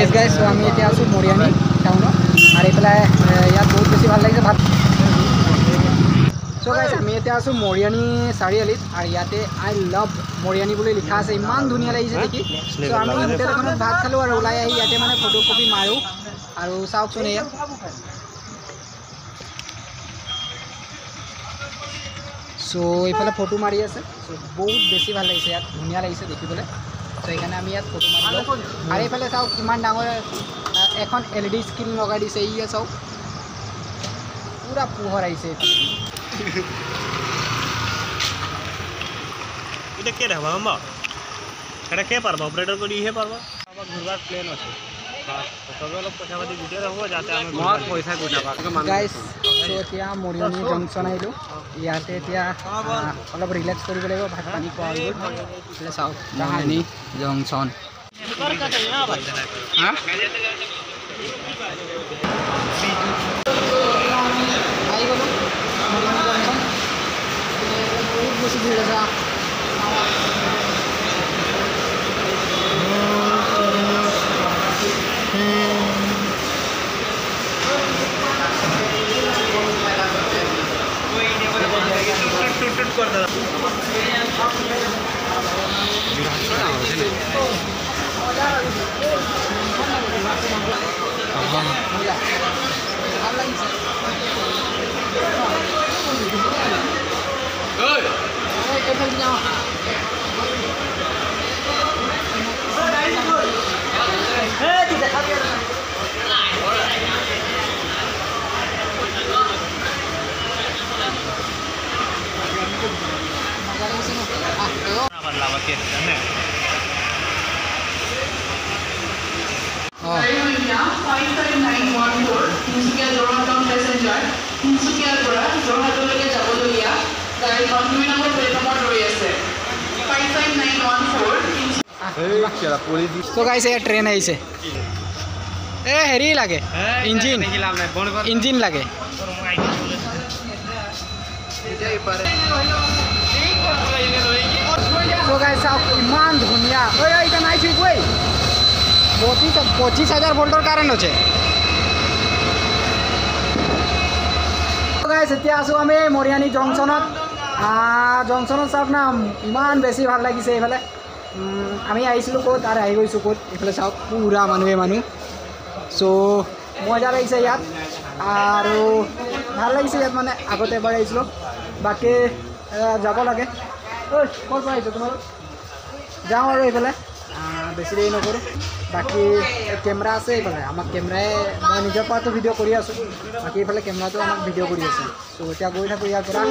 yes guys so আমি এতিয়া আছো মৰিয়ানি টাউনত আৰু এইফালে ইয়াত বহুত বেছি ভাল লাগিছে ভাত সো গাইস আমি এতিয়া আছো মৰিয়ানি চাৰিআলিত আৰু ইয়াতে আই লাভ মৰিয়ানি বুলি লিখা আছে ইমান ধুনীয়া লাগিছে দেখি সো আমি হোটেলখনত ভাত খালো আৰু ওলাই আহি ইয়াতে মানে ফটোকপি মাৰো আৰু চাওকচোন ইয়াত সো এইফালে ফটো মাৰি আছে সো বহুত বেছি ভাল লাগিছে ইয়াত ধুনীয়া লাগিছে দেখিবলৈ সো এখানে আমি ইয়াত ফটো মাৰিলো আৰু এইফালে চাওক কিমান ডাঙৰ এখন LED স্ক্ৰীন লগাই দিছে ইয়া চাওক পুৰা পোহৰ আহিছে এটা কে রাখবা মামা এটা কে পারবা অপারেটর করি হে পারবা আবার ঘুরবার প্লেন আছে তবে অলপ পয়সা পাতি গুটে রাখবো যাতে আমি বহুত পয়সা গুটাবা গাইস সো এতিয়া মৰিয়নি জংচন আহিলো ইয়াতে এতিয়া অলপ ৰিলেক্স কৰিব লাগিব ভাত পানী খোৱা হৈ গ'ল એટલે চাওক মৰিয়নি জংচন হা আহি গ'লো মৰিয়নি জংচন বহুত বেছি ভিৰ আছে कर दो तो गाइस ये ट्रेन है इसे ए हेरी लगे इंजिन लगे तो गाइस इमान धुनिया ओए इटा নাই ঠিক ওই 25000 ভোল্টৰ কাৰেন্ট আছে তো গাইস এতিয়া আছো আমি মৰিয়ানি জংচনত জংচনত চাওক না ইমান বেছি ভাল লাগিছে এইফালে আমি আহিছিলোঁ ক'ত আৰু আহি গৈছোঁ ক'ত এইফালে চাওক পুৰা মানুহ সো মজা লাগিছে ইয়াত আৰু ভাল লাগিছে ইয়াত মানে আগতে এবাৰ আহিছিলোঁ বাকী যাব লাগে ঐ ক'ৰ পৰা আহিছে তোমালোক যাওঁ আৰু এইফালে বেছি দেৰি নকৰোঁ বাকী কেমেৰা আছে এইফালে আমাক কেমেৰাই মই নিজৰ পৰাটো ভিডিঅ' কৰি আছোঁ বাকী এইফালে কেমেৰাটো আমাক ভিডিঅ' কৰি আছে চ' এতিয়া গৈ থাকোঁ ইয়াৰ পৰা